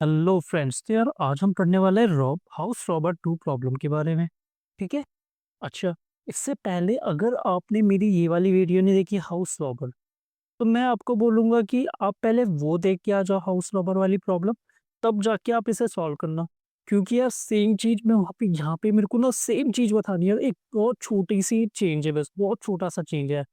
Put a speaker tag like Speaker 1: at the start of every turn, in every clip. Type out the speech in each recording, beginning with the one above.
Speaker 1: Hello friends. तो यार आज हम पढ़ने वाले हैं रॉब हाउस रॉबर 2 प्रॉब्लम के बारे में। ठीक है। अच्छा, इससे पहले अगर आपने मेरी ये वाली वीडियो नहीं देखी हाउस रॉबर, तो मैं आपको बोलूंगा कि आप पहले वो देख के आ जाओ हाउस रॉबर वाली प्रॉब्लम, तब जाके आप इसे सॉल्व करना। क्योंकि यार सेम चीज में वहाँ पे यहाँ पे मेरे को ना सेम चीज बतानी है। एक बहुत छोटी सी चेंज है, बस बहुत छोटा सा चेंज है।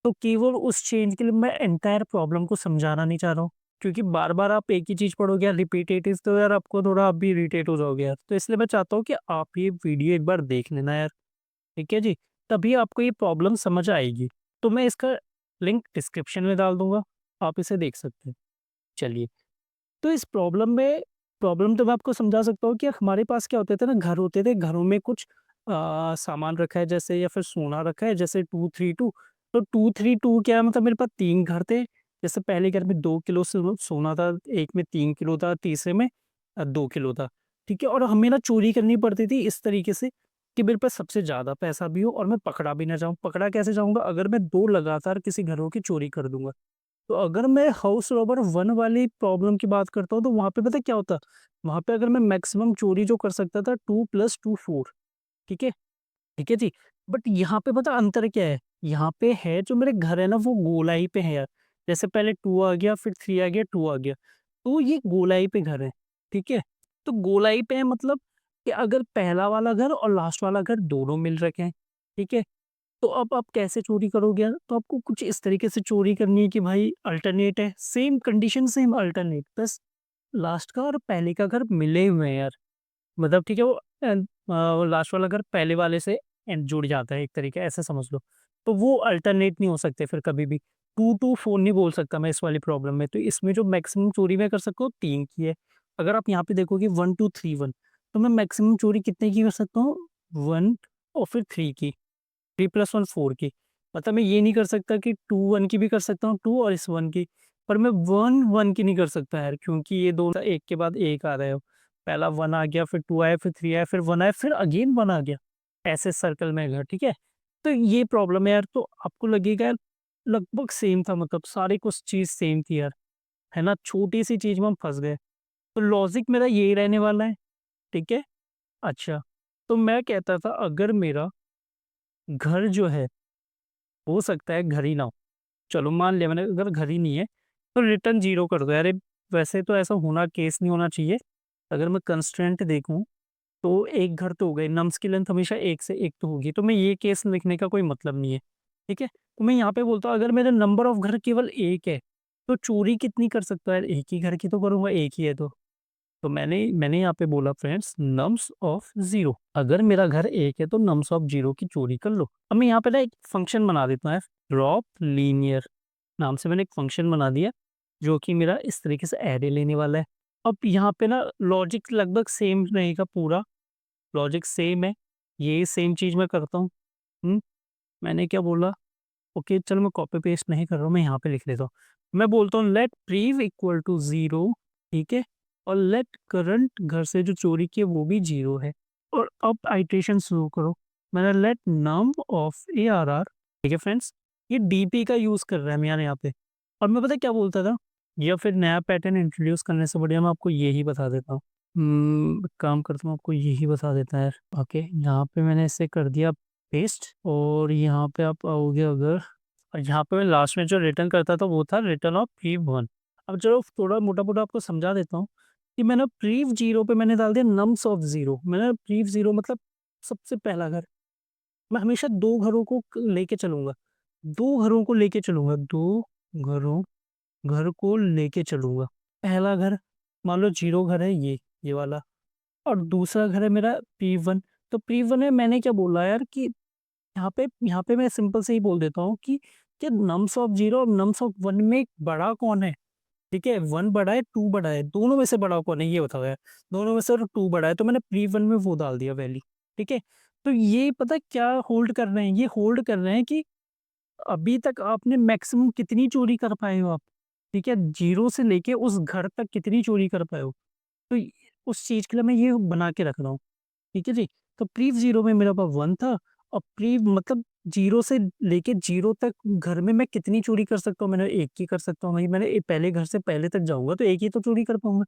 Speaker 1: तो केवल उस चेंज के लिए मैं एंटायर प्रॉब्लम को समझाना नहीं चाह रहा हूँ। क्योंकि बार-बार आप एक ही चीज़ पढ़ोगे यार रिपिटेटिव, तो यार आपको थोड़ा आप भी इरिटेट हो जाओगे यार। तो इसलिए मैं चाहता हूँ कि आप ये वीडियो एक बार देख लेना यार, ठीक है जी? तभी आपको ये प्रॉब्लम समझ आएगी। तो मैं इसका लिंक डिस्क्रिप्शन में डाल दूँगा, आप इसे देख सकते हैं। चलिए, तो इस प्रॉब्लम तो मैं आपको समझा सकता हूँ कि हमारे पास क्या होते थे ना, घर होते थे, घरों में कुछ सामान रखा है जैसे, या फिर सोना रखा है जैसे 232। तो 232 क्या है, मतलब मेरे पास 3 घर थे। जैसे पहले घर में 2 किलो सोना था, एक में 3 किलो था, तीसरे में 2 किलो था। ठीक है? और हमें ना चोरी करनी पड़ती थी इस तरीके से कि मेरे पास सबसे ज़्यादा पैसा भी हो और मैं पकड़ा भी ना जाऊँ। पकड़ा कैसे जाऊँगा? अगर मैं 2 लगातार किसी घरों की चोरी कर दूँगा। तो अगर मैं हाउस रॉबर 1 वाली प्रॉब्लम की बात करता हूँ, तो वहाँ पे पता है क्या होता? वहाँ पे अगर मैं मैक्सिमम चोरी जो कर सकता था 2 + 2 4। ठीक है? ठीक है जी। बट यहाँ पे पता अंतर क्या है? यहाँ पे है जो मेरे घर है ना, वो गोलाई पे है यार। जैसे पहले 2 आ गया, फिर 3 आ गया, 2 आ गया। तो ये गोलाई पे घर है, ठीक है? तो गोलाई पे है मतलब कि अगर पहला वाला घर और लास्ट वाला घर दोनों मिल रखे हैं, ठीक है? तो अब आप कैसे चोरी करोगे यार? तो आपको कुछ इस तरीके से चोरी करनी है कि भाई अल्टरनेट है, सेम कंडीशन सेम अल्टरनेट, बस लास्ट का और पहले का घर मिले हुए हैं यार। मतलब ठीक है, वो लास्ट वाला घर पहले वाले से जुड़ जाता है एक तरीके, ऐसे समझ लो। तो वो अल्टरनेट नहीं हो सकते फिर कभी भी। 2 टू 4 नहीं बोल सकता मैं इस वाली प्रॉब्लम में। तो इसमें जो मैक्सिमम चोरी मैं कर सकता हूँ 3 की है। अगर आप यहाँ पे देखोगे 1 2 3 1, तो मैं मैक्सिमम चोरी कितने की कर सकता हूँ? 1 और फिर 3 की। 3 + 1 4 की। मतलब मैं ये नहीं कर सकता कि 2 1 की भी कर सकता हूँ, 2 और इस 1 की। पर मैं 1 1 की नहीं कर सकता यार, क्योंकि ये दोनों एक के बाद एक आ रहे हो। पहला 1 आ गया, फिर 2 आया, फिर 3 आया, फिर 1 आया, फिर अगेन 1 आ गया। ऐसे सर्कल में घर, ठीक है? तो ये प्रॉब्लम है यार। तो आपको लगेगा यार लगभग सेम था, मतलब सारी कुछ चीज़ सेम थी यार, है ना? छोटी-सी चीज़ में हम फँस गए। तो लॉजिक मेरा यही रहने वाला है, ठीक है? अच्छा, तो मैं कहता था अगर मेरा घर जो है, हो सकता है घर ही ना हो। चलो मान लिया मैंने, अगर घर ही नहीं है, तो रिटर्न 0 कर दो। अरे वैसे तो ऐसा होना केस नहीं होना चाहिए। अगर मैं कंस्ट्रेंट देखूँ, तो एक घर तो हो गए, नम्स की लेंथ हमेशा 1 से 1 तो होगी, तो मैं ये केस लिखने का कोई मतलब नहीं है, ठीक है? तो मैं यहाँ पे बोलता हूँ अगर मेरा नंबर ऑफ घर केवल 1 है, तो चोरी कितनी कर सकता है? एक ही घर की तो करूँगा, 1 ही है तो। तो मैंने मैंने यहाँ पे बोला फ्रेंड्स नम्स ऑफ 0, अगर मेरा घर 1 है तो नम्स ऑफ 0 की चोरी कर लो। अब मैं यहाँ पे ना एक फंक्शन बना देता हूँ, ड्रॉप लीनियर नाम से मैंने एक फंक्शन बना दिया, जो कि मेरा इस तरीके से एरे लेने वाला है। अब यहाँ पे ना लॉजिक लगभग सेम रहेगा पूरा, लॉजिक सेम है, ये सेम चीज़ मैं करता हूँ। मैंने क्या बोला? ओके, चलो मैं कॉपी पेस्ट नहीं कर रहा हूँ, मैं यहाँ पे लिख लेता हूँ। मैं बोलता हूँ लेट प्रीव इक्वल टू 0, ठीक है? और लेट करंट घर से जो चोरी की है वो भी 0 है। और अब आइटरेशन शुरू करो। मैंने लेट नम ऑफ ARR, ठीक है फ्रेंड्स? ये डीपी का यूज़ कर रहा है मेरे यहाँ पे। और मैं पता है क्या बोलता था? या फिर नया पैटर्न इंट्रोड्यूस करने से बढ़िया मैं आपको यही बता देता हूँ। एक काम करता हूँ, आपको यही बता देता है यार। ओके, यहाँ पे मैंने इसे कर दिया पेस्ट, और यहाँ पे आप आओगे अगर, और यहाँ पे मैं लास्ट में जो रिटर्न करता था वो था रिटर्न ऑफ प्रीव 1। अब चलो थोड़ा मोटा-मोटा आपको समझा देता हूँ कि मैंने प्रीव 0 पे मैंने डाल दिया नम्स ऑफ 0। मैंने प्रीव 0 मतलब सबसे पहला घर। मैं हमेशा 2 घरों को लेके चलूँगा। 2 घरों को लेके चलूँगा, 2 घरों घर को लेके चलूँगा। पहला घर मान लो 0 घर है ये वाला, और दूसरा घर है मेरा P1। तो P1 में मैंने क्या बोला यार कि यहाँ पे मैं सिंपल से ही बोल देता हूँ कि क्या नम्स ऑफ 0 और नम्स ऑफ 1 में बड़ा कौन है? ठीक है, 1 बड़ा है, 2 बड़ा है, दोनों में से बड़ा कौन है ये बताओ यार? दोनों में से अगर 2 बड़ा है तो मैंने P1 में वो डाल दिया वैल्यू, ठीक है? तो ये पता है क्या होल्ड कर रहे हैं? ये होल्ड कर रहे हैं कि अभी तक आपने मैक्सिमम कितनी चोरी कर पाए हो आप? ठीक है, 0 से लेके उस घर तक कितनी चोरी कर पाए हो? तो उस चीज़ के लिए मैं ये बना के रख रहा हूँ। ठीक है जी। तो प्रीव 0 में मेरा पास 1 था, और प्रीव मतलब 0 से लेके 0 तक घर में मैं कितनी चोरी कर सकता हूँ? मैंने 1 की कर सकता हूँ। वही मैंने पहले घर से पहले तक जाऊँगा तो 1 ही तो चोरी कर पाऊँगा।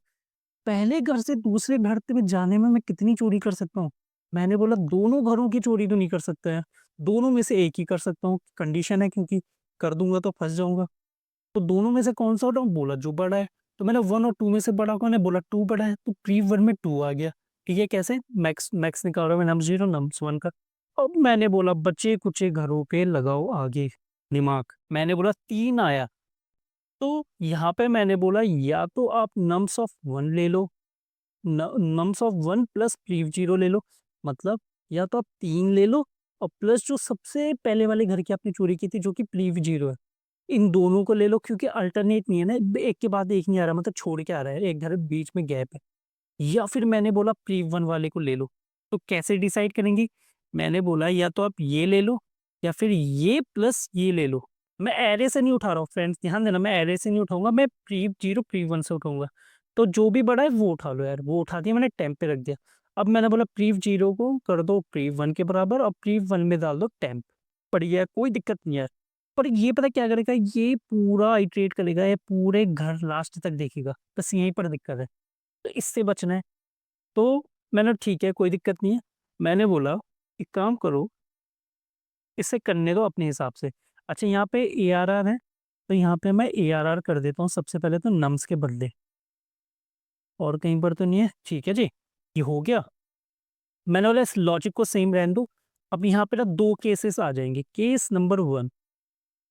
Speaker 1: पहले घर से दूसरे घर में जाने में मैं कितनी चोरी कर सकता हूँ? मैंने बोला दोनों घरों की चोरी तो नहीं कर सकता है, दोनों में से एक ही कर सकता हूँ, कंडीशन है क्योंकि कर दूँगा तो फँस जाऊँगा। तो दोनों में से कौन-सा उठाऊँ? बोला जो बड़ा है। तो मैंने 1 और 2 में से बड़ा कौन है? बोला 2 बड़ा है, तो प्री-1 में 2 आ गया। ठीक है, कैसे? मैक्स मैक्स निकाल रहा हूँ मैं नम्स 0 नम्स 1 का। अब मैंने बोला बचे-कुचे घरों पे लगाओ आगे दिमाग। मैंने बोला 3 आया, तो यहाँ पे मैंने बोला या तो आप नम्स ऑफ 1 ले लो, न नम्स ऑफ 1 प्लस प्रीव 0 ले लो। मतलब या तो आप 3 ले लो और प्लस जो सबसे पहले वाले घर की आपने चोरी की थी जो कि प्रीव 0 है। इन दोनों को ले लो क्योंकि अल्टरनेट नहीं है ना, एक के बाद एक नहीं आ रहा, मतलब छोड़ के आ रहा है, एक घर बीच में गैप है। या फिर मैंने बोला प्री वन वाले को ले लो। तो कैसे डिसाइड करेंगे? मैंने बोला या तो आप ये ले लो या फिर ये प्लस ये ले लो। मैं एरे से नहीं उठा रहा हूँ फ्रेंड्स, ध्यान देना, मैं एरे से नहीं उठाऊँगा, मैं प्री 0 प्री 1 से उठाऊँगा। तो जो भी बड़ा है वो उठा लो यार, वो उठा दिया मैंने, टेम्प पे रख दिया। अब मैंने बोला प्री 0 को कर दो प्री 1 के बराबर और प्री 1 में डाल दो टेम्प। बढ़िया है, कोई दिक्कत नहीं है। पर ये पता है क्या करेगा, ये पूरा इटरेट करेगा, ये पूरे घर लास्ट तक देखेगा, बस यहीं पर दिक्कत है। तो इससे बचना है। तो मैंने ठीक है, कोई दिक्कत नहीं है। मैंने बोला एक काम करो, इसे करने दो अपने हिसाब से। अच्छा यहाँ पे एआरआर है, तो यहाँ पे मैं एआरआर कर देता हूँ सबसे पहले तो नम्स के बदले। और कहीं पर तो नहीं है? ठीक है जी, ये हो गया। मैंने बोला इस लॉजिक को सेम रहने दो। अब यहाँ पे ना 2 केसेस आ जाएँगे। केस नंबर 1,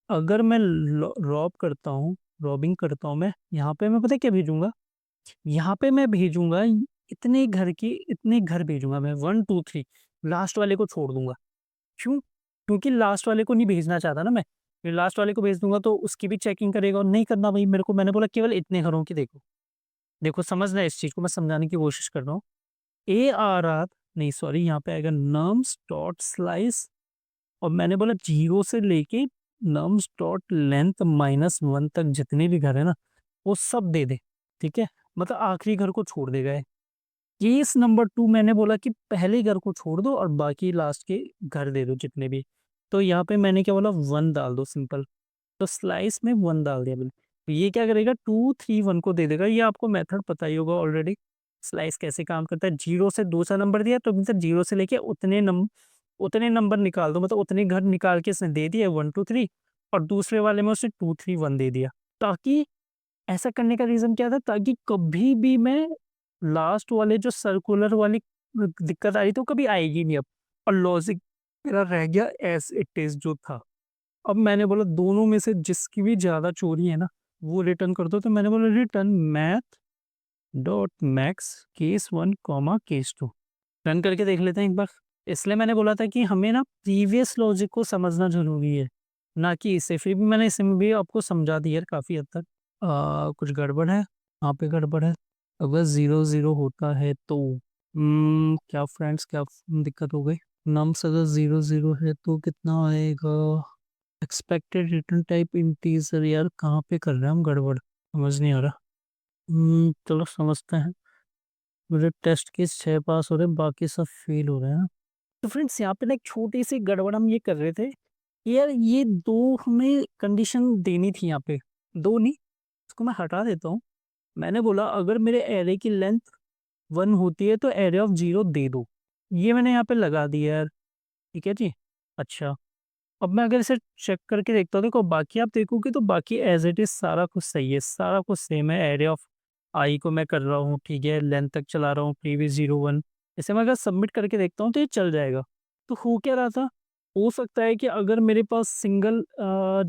Speaker 1: अगर मैं रॉब करता हूँ, रॉबिंग करता हूँ मैं, यहाँ पे मैं पता है क्या भेजूँगा? यहाँ पे मैं भेजूँगा इतने घर भेजूँगा मैं 1, 2, 3, लास्ट वाले को छोड़ दूँगा। क्यों? क्योंकि लास्ट वाले को नहीं भेजना चाहता ना मैं। फिर लास्ट वाले को भेज दूँगा तो उसकी भी चेकिंग करेगा और नहीं करना भाई मेरे को, मैंने बोला केवल इतने घरों की देखो। देखो समझना है इस चीज़ को, मैं समझाने की कोशिश कर रहा हूँ। एआरआर नहीं सॉरी, यहाँ पे आएगा नम्स डॉट स्लाइस और मैंने बोला 0 से लेके नम्स डॉट लेंथ -1 तक जितने भी घर है ना, वो सब दे दे। ठीक है? मतलब आखिरी घर को छोड़ देगा ये। केस नंबर 2 मैंने बोला कि पहले घर को छोड़ दो और बाकी लास्ट के घर दे दो जितने भी। तो यहाँ पे मैंने क्या बोला 1 डाल दो सिंपल। तो स्लाइस में 1 डाल दिया मैंने। तो ये क्या करेगा 2, 3, 1 को दे देगा। ये आपको मेथड पता ही होगा ऑलरेडी। स्लाइस कैसे काम करता है, 0 से दूसरा नंबर दिया तो मतलब 0 से लेके उतने नंबर निकाल दो, मतलब उतने घर निकाल के इसने दे दिए 1, 2, 3 और दूसरे वाले में उसने 2, 3, 1 दे दिया। ताकि ऐसा करने का रीज़न क्या था, ताकि कभी भी मैं लास्ट वाले जो सर्कुलर वाली दिक्कत आ रही थी वो कभी आएगी नहीं अब, और लॉजिक मेरा रह गया एज़ इट इज़ जो था। अब मैंने बोला दोनों में से जिसकी भी ज़्यादा चोरी है ना, वो रिटर्न कर दो। तो मैंने बोला return math dot max case 1 comma case 2 run करके देख लेते हैं एक बार। इसलिए मैंने बोला था कि हमें ना प्रीवियस लॉजिक को समझना ज़रूरी है, ना कि इसे। फिर भी मैंने इसमें भी आपको समझा दिया है काफ़ी हद तक। कुछ गड़बड़ है? यहाँ पे गड़बड़ है। अगर 0-0 होता है तो क्या फ्रेंड्स, क्या दिक्कत हो गई? नम्स अगर 0-0 है तो कितना आएगा? एक्सपेक्टेड रिटर्न टाइप इंटीजर, यार कहाँ पे कर रहे हैं हम गड़बड़? समझ नहीं आ रहा। चलो समझते हैं। मेरे टेस्ट के 6 पास हो रहे हैं, बाकी सब फेल हो रहे हैं। तो फ्रेंड्स यहाँ पे ना एक छोटी-सी गड़बड़ हम ये कर रहे थे, कि यार ये 2 हमें कंडीशन देनी थी यहाँ पे, 2 नहीं, इसको मैं हटा देता हूँ। मैंने बोला अगर मेरे एरे की लेंथ 1 होती है तो एरे ऑफ 0 दे दो। ये मैंने यहाँ पे लगा दिया यार, ठीक है जी? अच्छा, अब मैं अगर इसे चेक करके देखता हूँ, देखो बाकी आप देखोगे तो बाकी एज़ इट इज़ सारा कुछ सही है, सारा कुछ सेम है। एरे ऑफ आई को मैं कर रहा हूँ, ठीक है, लेंथ तक चला रहा हूँ, प्रीवियस 0, 1। इसे मैं अगर सबमिट करके देखता हूँ तो ये चल जाएगा। तो हो क्या रहा था? हो सकता है कि अगर मेरे पास सिंगल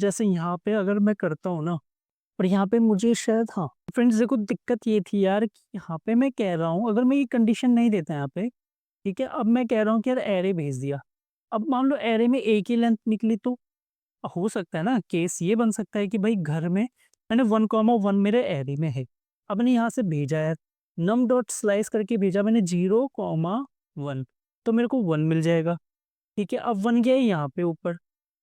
Speaker 1: जैसे यहाँ पे अगर मैं करता हूँ ना, और यहाँ पे मुझे शायद, हाँ, फ्रेंड्स देखो दिक्कत ये थी यार कि यहाँ पे मैं कह रहा हूँ अगर मैं ये कंडीशन नहीं देता यहाँ पे, ठीक है, अब मैं कह रहा हूँ कि यार एरे भेज दिया। अब मान लो एरे में एक ही लेंथ निकली तो हो सकता है ना केस ये बन सकता है कि भाई घर में मैंने 1,1 मेरे एरे में है। अब मैंने यहाँ से भेजा है, नम डॉट स्लाइस करके भेजा मैंने 0,1, तो मेरे को 1 मिल जाएगा। ठीक है, अब 1 गया है यहाँ पे ऊपर।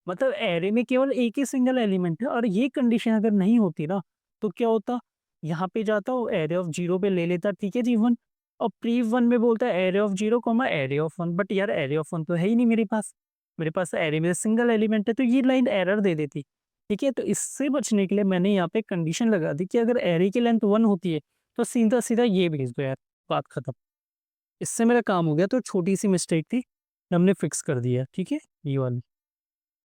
Speaker 1: मतलब एरे में केवल एक ही सिंगल एलिमेंट है और ये कंडीशन अगर नहीं होती ना, तो क्या होता? यहाँ पे जाता हूँ एरे ऑफ 0 पे ले लेता, ठीक है जी 1, और प्री 1 में बोलता है array of 0, array of 1, but यार एरे ऑफ 1 तो है ही नहीं मेरे पास। मेरे पास एरे में सिंगल एलिमेंट है तो ये लाइन एरर दे देती। ठीक है, तो इससे बचने के लिए मैंने यहाँ पे कंडीशन लगा दी कि अगर एरे की लेंथ 1 होती है तो सीधा-सीधा ये भेज दो यार, बात खत्म। इससे मेरा काम हो गया, तो छोटी-सी मिस्टेक थी, हमने फिक्स कर दिया, ठीक है? ये वाली।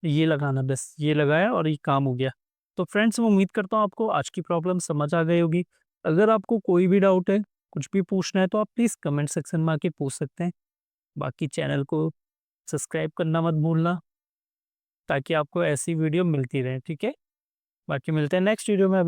Speaker 1: ये लगाना बस, ये लगाया और ये काम हो गया। तो फ्रेंड्स मैं उम्मीद करता हूँ आपको आज की प्रॉब्लम समझ आ गई होगी। अगर आपको कोई भी डाउट है, कुछ भी पूछना है तो आप प्लीज़ कमेंट सेक्शन में आके पूछ सकते हैं। बाकी चैनल को सब्सक्राइब करना मत भूलना, ताकि आपको ऐसी वीडियो मिलती रहे, ठीक है? बाकी मिलते हैं नेक्स्ट वीडियो में। अभी